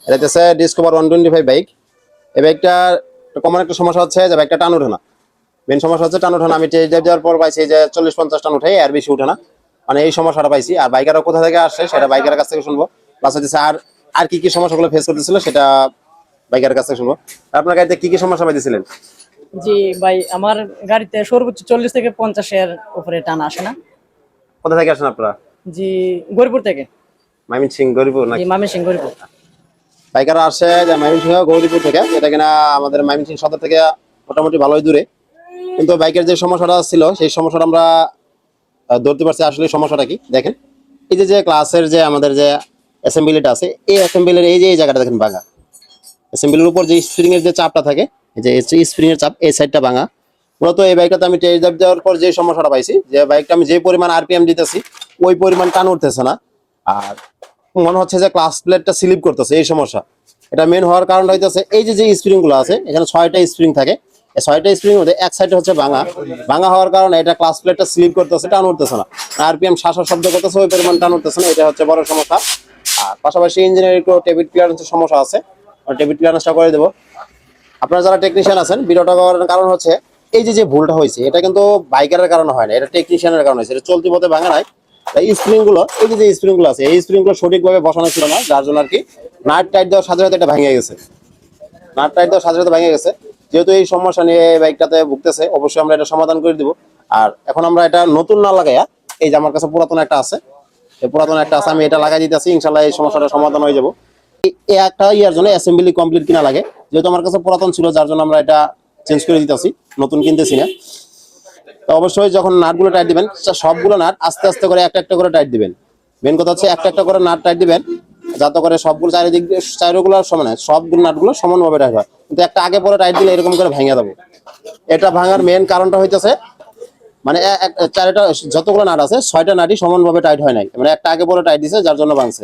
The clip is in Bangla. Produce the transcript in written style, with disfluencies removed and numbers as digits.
এটা হচ্ছে ডিসকভার 125 বাইক। এই বাইকটার কমন একটা সমস্যা হচ্ছে যে বাইকটা টান ওঠে না। মেন সমস্যা হচ্ছে টান ওঠে না। আমি টেস্ট ড্রাইভ দেওয়ার পর পাইছি যে 40-50 টান উঠে, আর বেশি উঠে না। মানে এই সমস্যাটা পাইছি। আর বাইকাররা কোথা থেকে আসছে সেটা বাইকারের কাছ থেকে শুনবো। প্লাস হচ্ছে আর আর কি কি সমস্যাগুলো ফেস করতেছিল সেটা বাইকারের কাছ থেকে শুনবো। আপনার গাড়িতে কি কি সমস্যা পাইতেছিলেন? জি ভাই, আমার গাড়িতে সর্বোচ্চ 40 থেকে 50-এর উপরে টানা আসে না। কোথা থেকে আসেন আপনারা? জি, গরিপুর থেকে। ময়মনসিংহ, গরিপুর জি, নাকি? ময়মনসিংহ গরিপুর। বাইকাররা আসে যে ময়মনসিংহ গৌরীপুর থেকে, এটা কিনা আমাদের ময়মনসিংহ সদর থেকে মোটামুটি ভালোই দূরে। কিন্তু বাইকের যে সমস্যাটা ছিল সেই সমস্যাটা আমরা ধরতে পারছি। আসলে সমস্যাটা কি দেখেন, এই যে যে ক্লাসের যে আমাদের যে অ্যাসেম্বলিটা আছে, এই অ্যাসেম্বলির এই যে এই জায়গাটা দেখেন ভাঙা। অ্যাসেম্বলির উপর যে স্প্রিং এর যে চাপটা থাকে, এই যে স্প্রিং এর চাপ, এই সাইডটা ভাঙা। মূলত এই বাইকটাতে আমি টেস্ট ড্রাইভ দেওয়ার পর যে সমস্যাটা পাইছি, যে বাইকটা আমি যে পরিমাণ আরপিএম দিতেছি ওই পরিমাণ টান উঠতেছে না। আর মনে হচ্ছে যে ক্লাস প্লেটটা স্লিপ করতেছে, এই সমস্যা। এটা মেন হওয়ার কারণটা হইতেছে এই যে যে স্প্রিং গুলো আছে, এখানে 6টা স্প্রিং থাকে। এই 6টা স্প্রিং মধ্যে এক সাইড হচ্ছে ভাঙা। ভাঙা হওয়ার কারণে এটা ক্লাস প্লেটটা স্লিপ করতেছে, টান উঠতেছে না। আরপিএম শ্বাসের শব্দ করতেছে, ওই পরিমাণ টান উঠতেছে না। এটা হচ্ছে বড় সমস্যা। আর পাশাপাশি ইঞ্জিনের একটু টেবিল ক্লিয়ারেন্সের সমস্যা আছে, টেবিল ক্লিয়ারেন্সটা করে দেবো। আপনারা যারা টেকনিশিয়ান আছেন, ভিডিওটা করার কারণ হচ্ছে এই যে যে ভুলটা হয়েছে এটা কিন্তু বাইকারের কারণে হয় না, এটা টেকনিশিয়ানের কারণে হয়েছে। এটা চলতি পথে ভাঙা নাই। এই স্প্রিং গুলো, এই যে স্প্রিং গুলো আছে, এই স্প্রিং গুলো সঠিকভাবে বসানো ছিল না, যার জন্য আর কি নাট টাইট দেওয়ার সাথে সাথে এটা ভেঙে গেছে। নাট টাইট দেওয়ার সাথে সাথে ভেঙে গেছে। যেহেতু এই সমস্যা নিয়ে এই বাইকটাতে ভুগতেছে, অবশ্যই আমরা এটা সমাধান করে দিব। আর এখন আমরা এটা নতুন না লাগাইয়া, এই যে আমার কাছে পুরাতন একটা আছে, এই পুরাতন একটা আছে, আমি এটা লাগাই দিতেছি। ইনশাল্লাহ এই সমস্যাটা সমাধান হয়ে যাবো। এই একটা ইয়ার জন্য অ্যাসেম্বলি কমপ্লিট কিনা লাগে, যেহেতু আমার কাছে পুরাতন ছিল, যার জন্য আমরা এটা চেঞ্জ করে দিতেছি, নতুন কিনতেছি না। তো অবশ্যই যখন নাটগুলো টাইট দিবেন, সবগুলো নাট আস্তে আস্তে করে একটা একটা করে টাইট দিবেন। মেন কথা হচ্ছে একটা একটা করে নাট টাইট দিবেন, যাতে করে সবগুলো চারিদিক দিয়ে চারগুলো সমান হয়, সবগুলো নাটগুলো সমানভাবে টাইট হয়। কিন্তু একটা আগে পরে টাইট দিলে এরকম করে ভেঙে যাবে। এটা ভাঙার মেন কারণটা হইতেছে মানে চারটা যতগুলো নাট আছে 6টা নাটই সমানভাবে টাইট হয় নাই, মানে একটা আগে পরে টাইট দিছে, যার জন্য ভাঙছে।